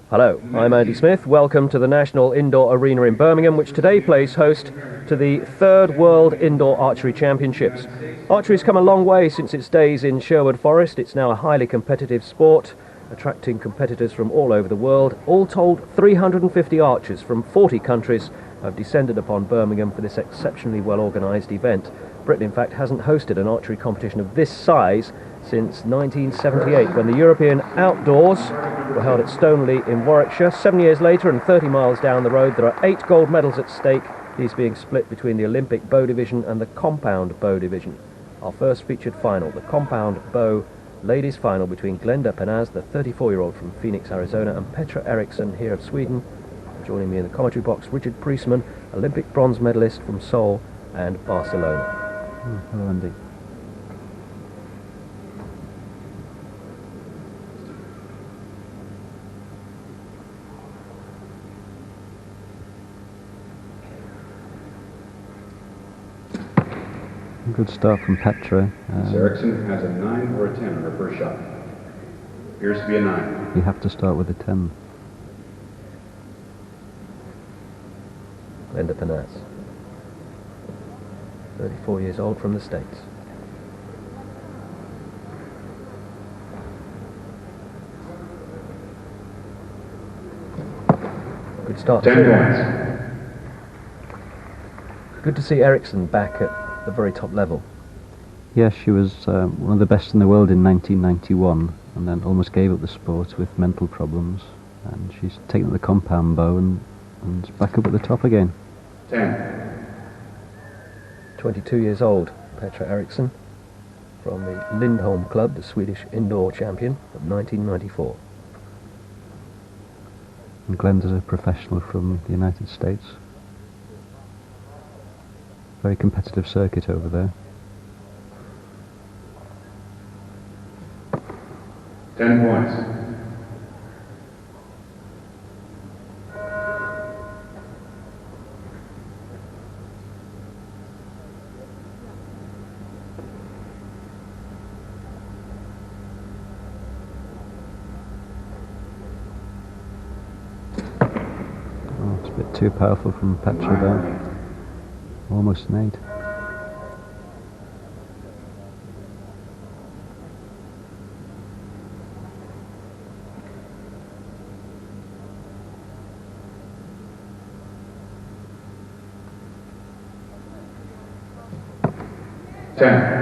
Hello, I'm Andy Smith. Welcome to the National Indoor Arena in Birmingham, which today plays host to the third World Indoor Archery Championships. Archery's come a long way since its days in Sherwood Forest. It's now a highly competitive sport, attracting competitors from all over the world. All told, 350 archers from 40 countries have descended upon Birmingham for this exceptionally well-organised event. Britain, in fact, hasn't hosted an archery competition of this size since 1978, when the European Outdoors were held at Stoneleigh in Warwickshire. 7 years later, and 30 miles down the road, there are 8 gold medals at stake, these being split between the Olympic bow division and the compound bow division. Our first featured final, the compound bow ladies final between Glenda Penaz, the 34-year-old from Phoenix, Arizona, and Petra Eriksson here of Sweden. Joining me in the commentary box, Richard Priestman, Olympic bronze medalist from Seoul and Barcelona. Hello, Andy. Good start from Petra. Ms. Eriksson has a 9 or a 10 on her first shot. Appears to be a 9. You have to start with a 10. Glenda Penaz, 34 years old, from the States. Good start. 10 points. Good to see Eriksson back at the very top level. Yes, she was one of the best in the world in 1991, and then almost gave up the sport with mental problems. And she's taken up the compound bow and is back up at the top again. 10. 22 years old, Petra Eriksson, from the Lindholm Club, the Swedish indoor champion of 1994. And Glenda's a professional from the United States. Very competitive circuit over there. 10 points. Oh, it's a bit too powerful from Petra there. Almost an 8.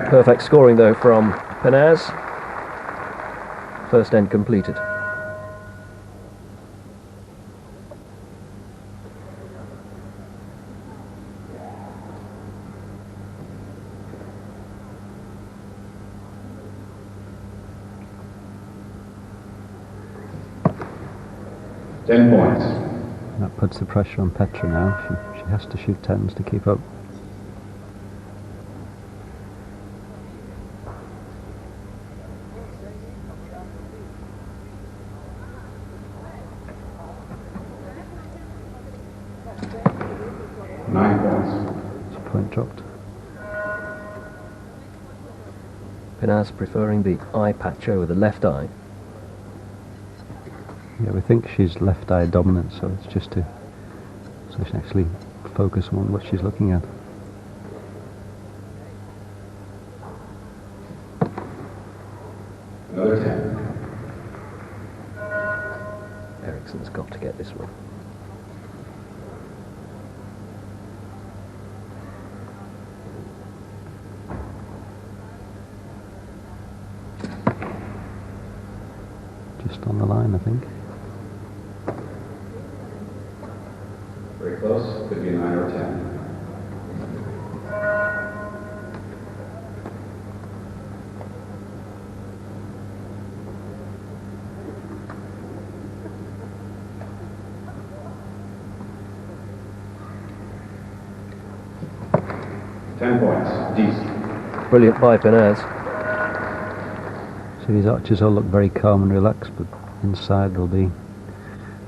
Perfect scoring though from Penaz. First end completed. Points. That puts the pressure on Petra now. She has to shoot 10s to keep up. It's a point dropped. Penaz preferring the eye patch over the left eye. Yeah, we think she's left eye dominant, so it's just so she can actually focus on what she's looking at. Another 10. Eriksson's got to get this one. Just on the line, I think. Very close. Could be a 9 or a 10. Decent. Brilliant by Penaz. So these archers all look very calm and relaxed, but inside they'll be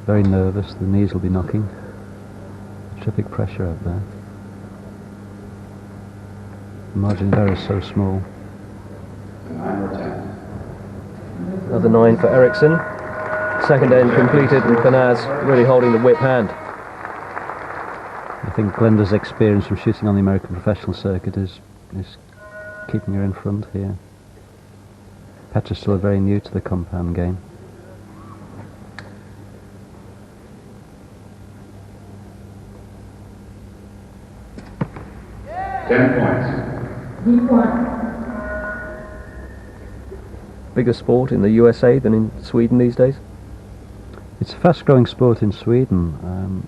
very nervous. The knees will be knocking. Terrific pressure out there. The margin of error is so small. 9 or 10. Another 9 for Eriksson. Second end completed, and Kanaz really holding the whip hand. I think Glenda's experience from shooting on the American professional circuit is keeping her in front here. Petra's still very new to the compound game. Bigger sport in the USA than in Sweden these days? It's a fast-growing sport in Sweden.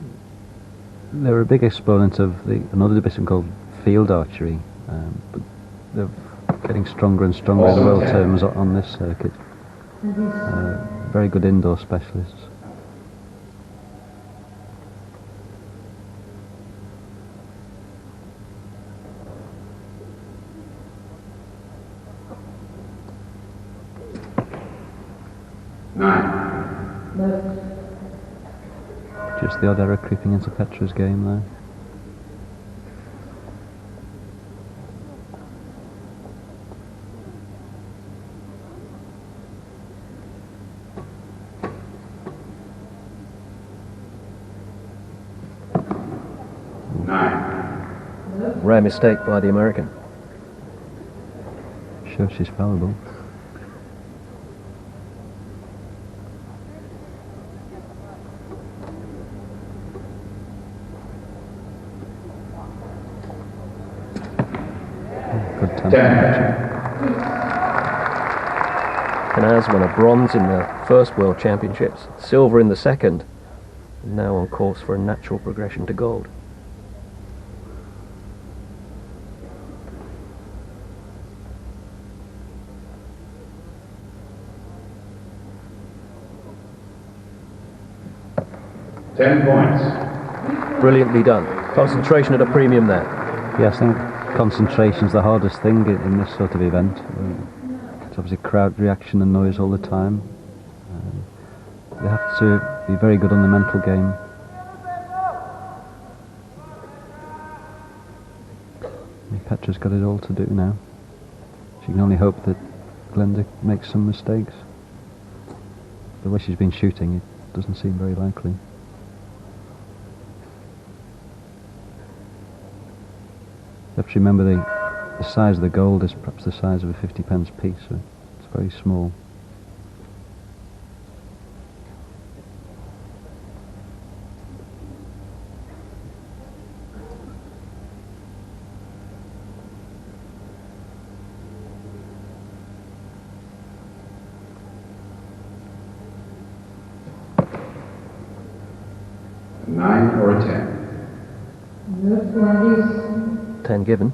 They're a big exponent of another division called field archery, but they're getting stronger and stronger in world terms on this circuit. Very good indoor specialists. Just the odd error creeping into Petra's game there. Rare mistake by the American. Sure, she's fallible. Good time. Kanaz won a bronze in the first World Championships, silver in the second, and now on course for a natural progression to gold. Brilliantly done. Concentration at a premium there. Yeah, I think concentration's the hardest thing in this sort of event. It's obviously crowd reaction and noise all the time. They have to be very good on the mental game. And Petra's got it all to do now. She can only hope that Glenda makes some mistakes. The way she's been shooting, it doesn't seem very likely. You have to remember the size of the gold is perhaps the size of a 50p piece, so it's very small. Nine or a 10? 10 given.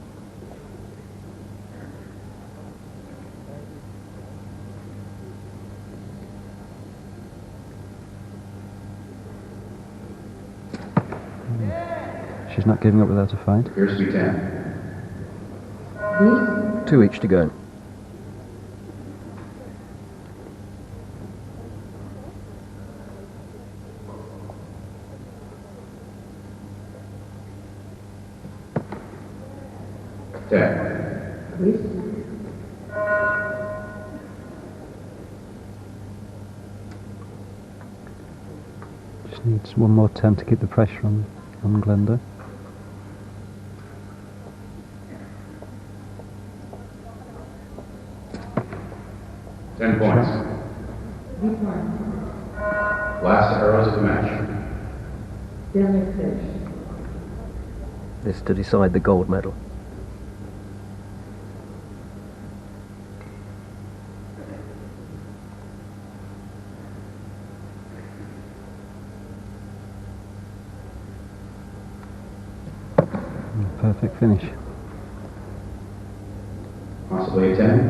She's not giving up without a fight. Appears to be 10. 2 each to go. Just needs one more 10 to keep the pressure on Glenda. Points. Last arrows of the match. This to decide the gold medal. Perfect finish. Possibly a 10.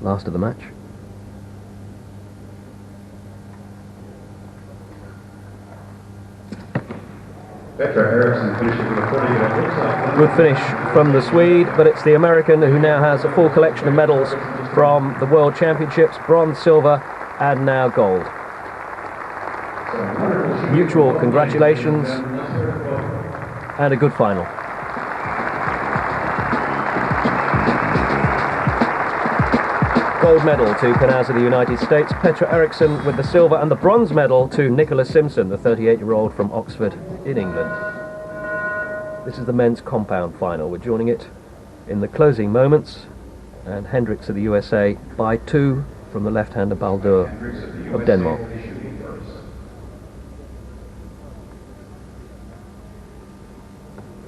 Last of the match. Petra Eriksson finishes with a 40 that looks like... Good finish from the Swede, but it's the American who now has a full collection of medals from the World Championships, bronze, silver, and now gold. Mutual congratulations and a good final. gold medal to Canaz of the United States, Petra Eriksson with the silver, and the bronze medal to Nicholas Simpson, the 38-year-old from Oxford in England. This is the men's compound final. We're joining it in the closing moments, and Hendricks of the USA by 2 from the left-hander Baldur of Denmark.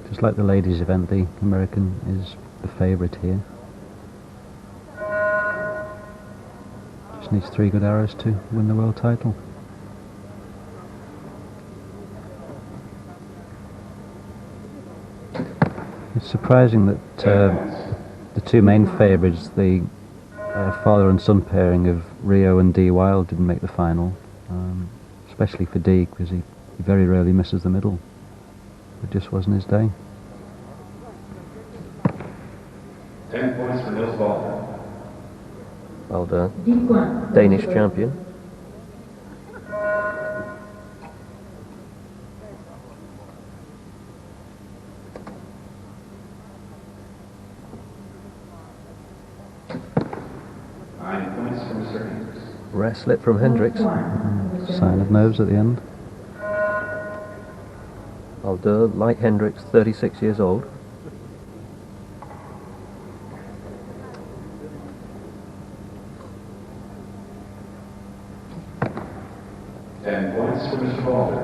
Just like the ladies' event, the American is the favourite here. Just needs 3 good arrows to win the world title. It's surprising that the 2 main favourites, the father and son pairing of Rio and Dee Wilde, didn't make the final, especially for Dee, because he very rarely misses the middle. It just wasn't his day. 10 points for Niels Baldur. Baldur, Danish champion. Rare slip from Hendricks. Sign of nerves at the end. Baldur, like Hendricks, 36 years old. Points for Mr. Baldur.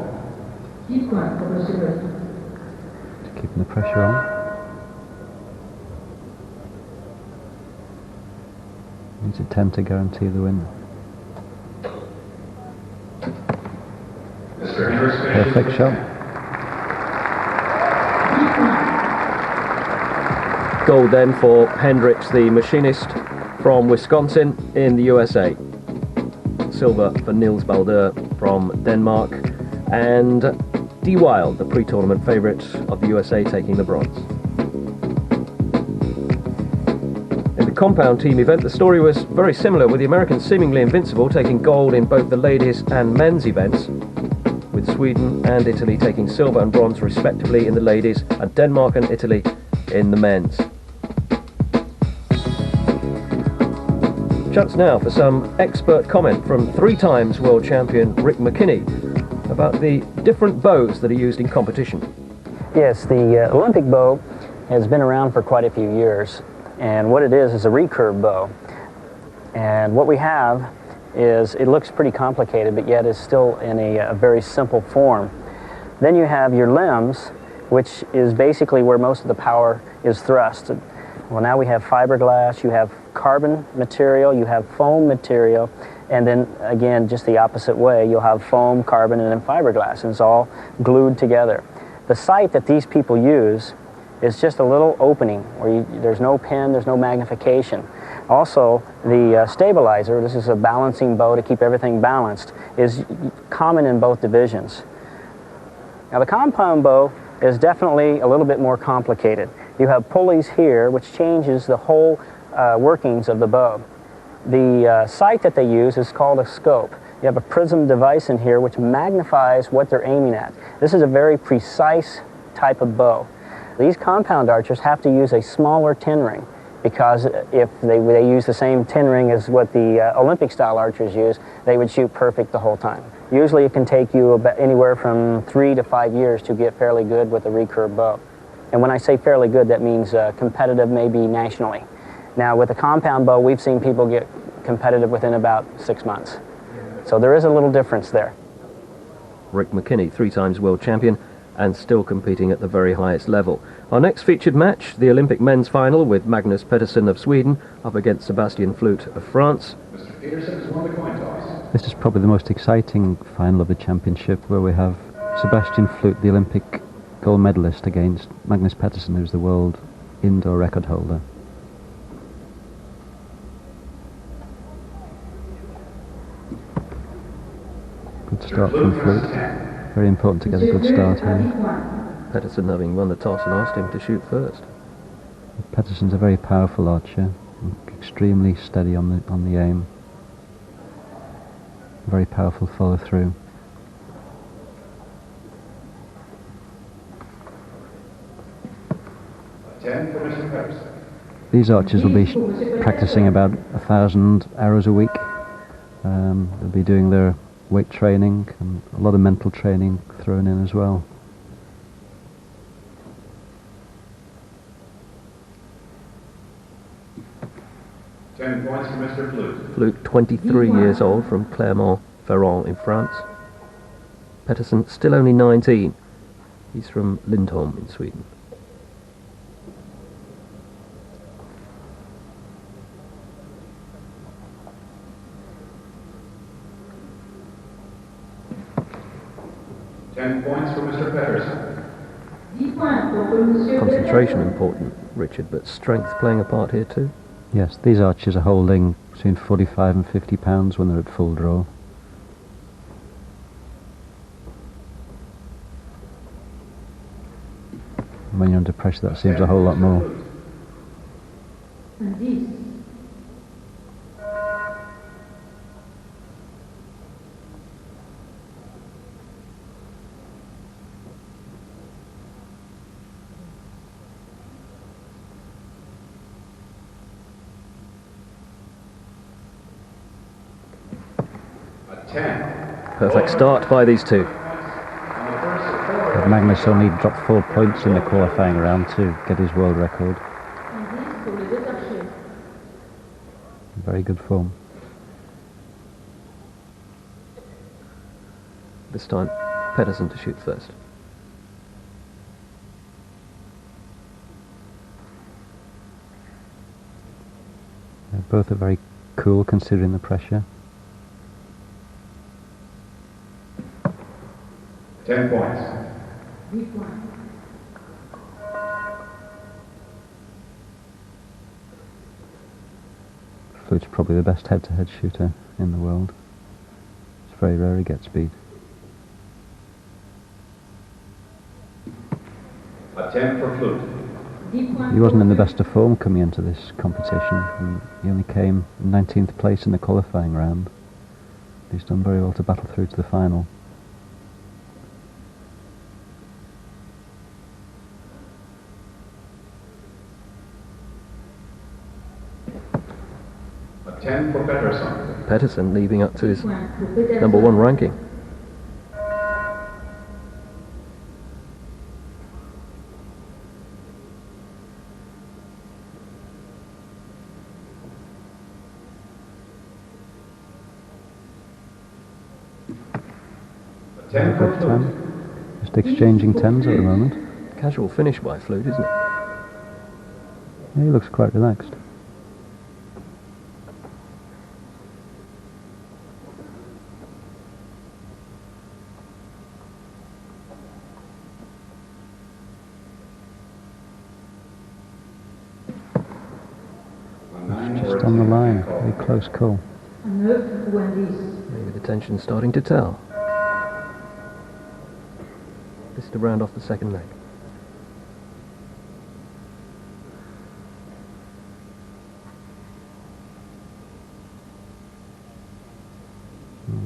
Keeping the pressure on. Needs a 10 to guarantee the win. Mr. Hendricks, Perfect shot. Gold then for Hendricks, the machinist from Wisconsin in the USA. Silver for Niels Baldur from Denmark. And Dee Wilde, the pre-tournament favourite of the USA, taking the bronze. In the compound team event, the story was very similar, with the Americans seemingly invincible, taking gold in both the ladies and men's events, with Sweden and Italy taking silver and bronze respectively in the ladies, and Denmark and Italy in the men's. Chance now for some expert comment from 3 times world champion Rick McKinney about the different bows that are used in competition. Yes, the Olympic bow has been around for quite a few years, and what it is a recurve bow. And what we have is, it looks pretty complicated, but yet is still in a very simple form. Then you have your limbs, which is basically where most of the power is thrust. Well, now we have fiberglass, you have carbon material, you have foam material, and then again, just the opposite way, you'll have foam, carbon, and then fiberglass, and it's all glued together. The sight that these people use is just a little opening where there's no pen, there's no magnification. Also, the stabilizer, this is a balancing bow to keep everything balanced, is common in both divisions. Now the compound bow is definitely a little bit more complicated. You have pulleys here, which changes the whole workings of the bow. The sight that they use is called a scope. You have a prism device in here which magnifies what they're aiming at. This is a very precise type of bow. These compound archers have to use a smaller tin ring, because if they use the same tin ring as what the Olympic style archers use, they would shoot perfect the whole time. Usually it can take you about anywhere from 3 to 5 years to get fairly good with a recurve bow. And when I say fairly good, that means competitive maybe nationally. Now with a compound bow, we've seen people get competitive within about 6 months. So there is a little difference there. Rick McKinney, 3 times world champion, and still competing at the very highest level. Our next featured match, the Olympic men's final, with Magnus Pedersen of Sweden up against Sebastian Flute of France. Mr. Peterson has won the coin toss. This is probably the most exciting final of the championship, where we have Sebastian Flute, the Olympic gold medalist, against Magnus Pedersen, who's the world indoor record holder. Good start from Flute. Very important to get a good start here. Pedersen, having won the toss, and asked him to shoot first. Pedersen's a very powerful archer, extremely steady on the aim. Very powerful follow through. For Mr. Pedersen. These archers will be practicing about 1,000 arrows a week. They'll be doing their weight training and a lot of mental training thrown in as well. Ten points for Mr. Flute. Flute, 23 years old, from Clermont-Ferrand in France. Pettersson, still only 19. He's from Lindholm in Sweden. Points for Mr. Pettersson. Concentration important, Richard, but strength playing a part here too? Yes, these archers are holding between 45 and 50 pounds when they're at full draw. And when you're under pressure, that seems a whole lot more. Perfect start by these two. But Magnus only dropped 4 points in the qualifying round to get his world record. Very good form. This time, Pettersson to shoot first. Both are very cool considering the pressure. 10 points. Flute's probably the best head-to-head shooter in the world. It's very rare he gets beat. A 10 for Flute. He wasn't in the best of form coming into this competition, and he only came in 19th place in the qualifying round. He's done very well to battle through to the final. A 10 for Pettersson. Pettersson leading up to his #1 ranking. A 10 for Flute. Just exchanging tens at the moment. Casual finish by Flute, isn't it? Yeah, he looks quite relaxed. Just on the line, very close call. Maybe the tension's starting to tell. This to round off the second leg.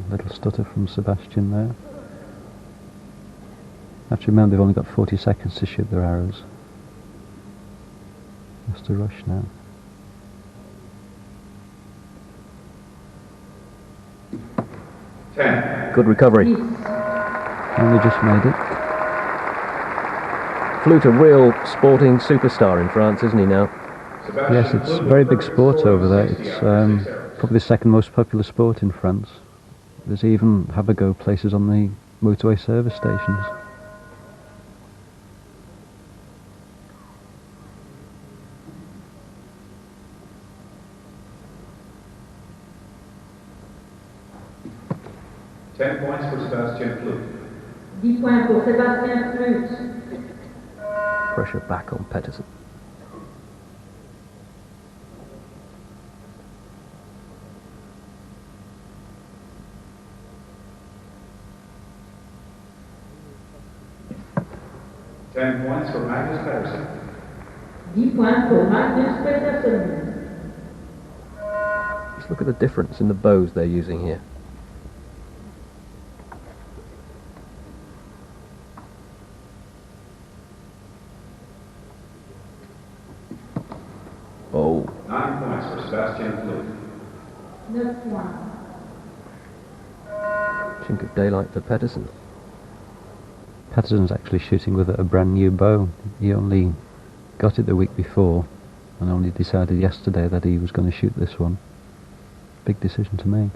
Little stutter from Sebastian there. Have to remember they've only got 40 seconds to shoot their arrows. Just a rush now. Good recovery. Only just made it. Flute, a real sporting superstar in France, isn't he now? Yes, it's a very big sport over there. It's probably the second most popular sport in France. There's even have-a-go places on the motorway service stations. Points for Sebastian Flute. 10 points pour Sébastien Flute. Pressure back on Pettersson. Points for Magnus Pettersson. 10 points pour Magnus Pettersson. Just look at the difference in the bows they're using here. Sebastian Flute. 9 points. Chink of daylight for Pedersen. Pedersen's actually shooting with a brand new bow. He only got it the week before and only decided yesterday that he was going to shoot this one. Big decision to make.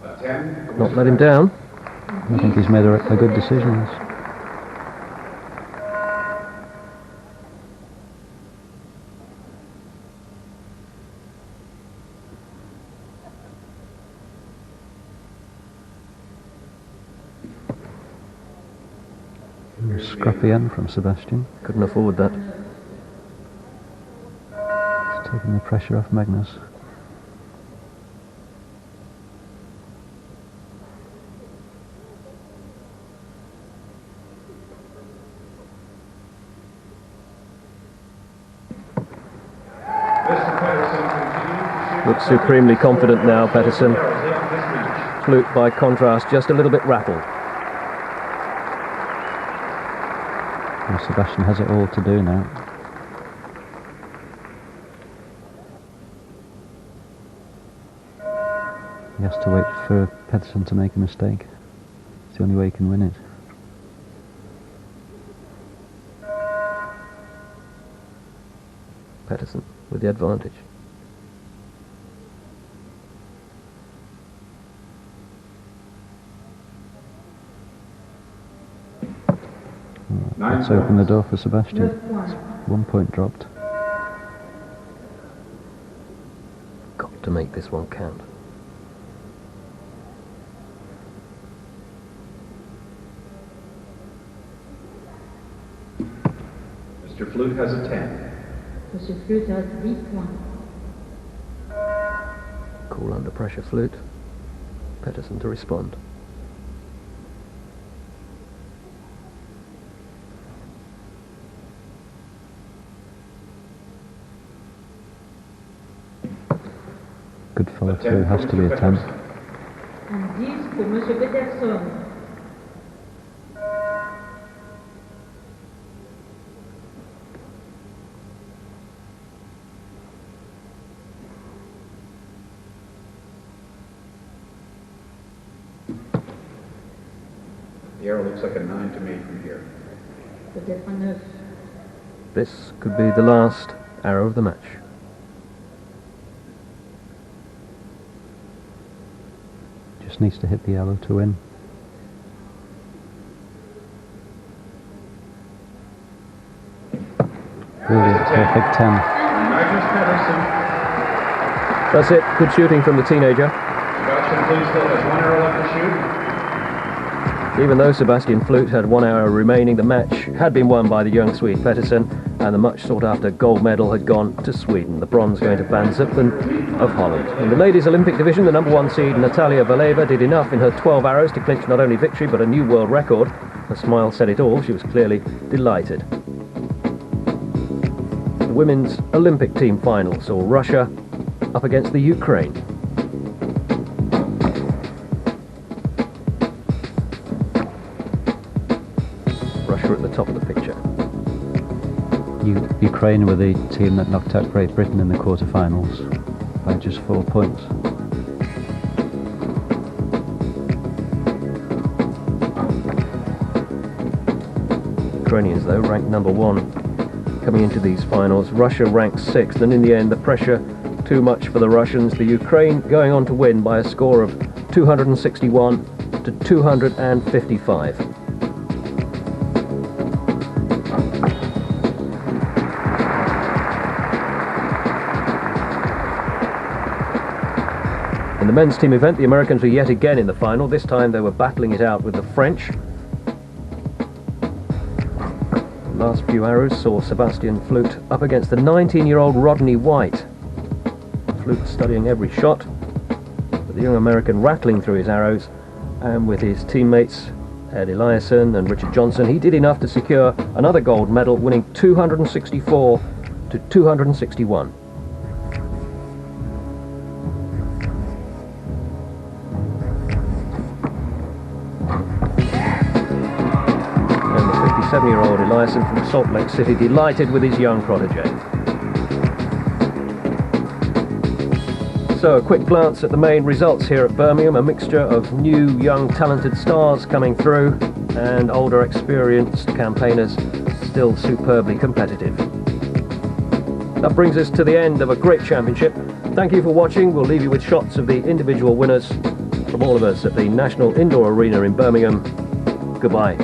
A 10. Not let him down. I think he's made a good decision. Scrappy end from Sebastian. Couldn't afford that. It's taking the pressure off Magnus. Mr. Pedersen continues to shoot. Looks supremely confident now, Pedersen. Flute, by contrast, just a little bit rattled. Well, Sebastian has it all to do now. He has to wait for Pedersen to make a mistake. It's the only way he can win it. Pedersen with the advantage. Let's open the door for Sebastian. 9 points. 1 point dropped. Got to make this one count. Mr. Flute has a 10. Monsieur Flute has 10 points. Cool under pressure, Flute. Pedersen to respond. Good follow through, has to be a 10. En 10 pour Monsieur Peterson. The arrow looks like a 9 to me from here. Peut-être un 9. This could be the last arrow of the match. Just needs to hit the yellow to win. Really a perfect 10. Magnus Pedersen. That's it. Good shooting from the teenager. Sebastian Flute still has 1 arrow left to shoot. Even though Sebastian Flute had 1 arrow remaining, the match had been won by the young Swede Pedersen, and the much sought after gold medal had gone to Sweden. The bronze going to Van Zutphen of Holland. In the ladies Olympic division, the number 1 seed Natalia Valeva did enough in her 12 arrows to clinch not only victory but a new world record. Her smile said it all. She was clearly delighted. The women's Olympic team final saw Russia up against the Ukraine. Russia at the top of the picture. Ukraine were the team that knocked out Great Britain in the quarterfinals by just 4 points. Ukrainians, though, ranked number 1 coming into these finals. Russia ranked 6th, and in the end, the pressure too much for the Russians. The Ukraine going on to win by a score of 261 to 255. In the men's team event, the Americans were yet again in the final. This time they were battling it out with the French. The last few arrows saw Sebastian Flute up against the 19-year-old Rodney White. Flute studying every shot, but the young American rattling through his arrows, and with his teammates Ed Eliasson and Richard Johnson, he did enough to secure another gold medal, winning 264 to 261. And the 57-year-old Eliasson from Salt Lake City delighted with his young protege. So a quick glance at the main results here at Birmingham, a mixture of new, young, talented stars coming through and older, experienced campaigners still superbly competitive. That brings us to the end of a great championship. Thank you for watching. We'll leave you with shots of the individual winners from all of us at the National Indoor Arena in Birmingham. Goodbye.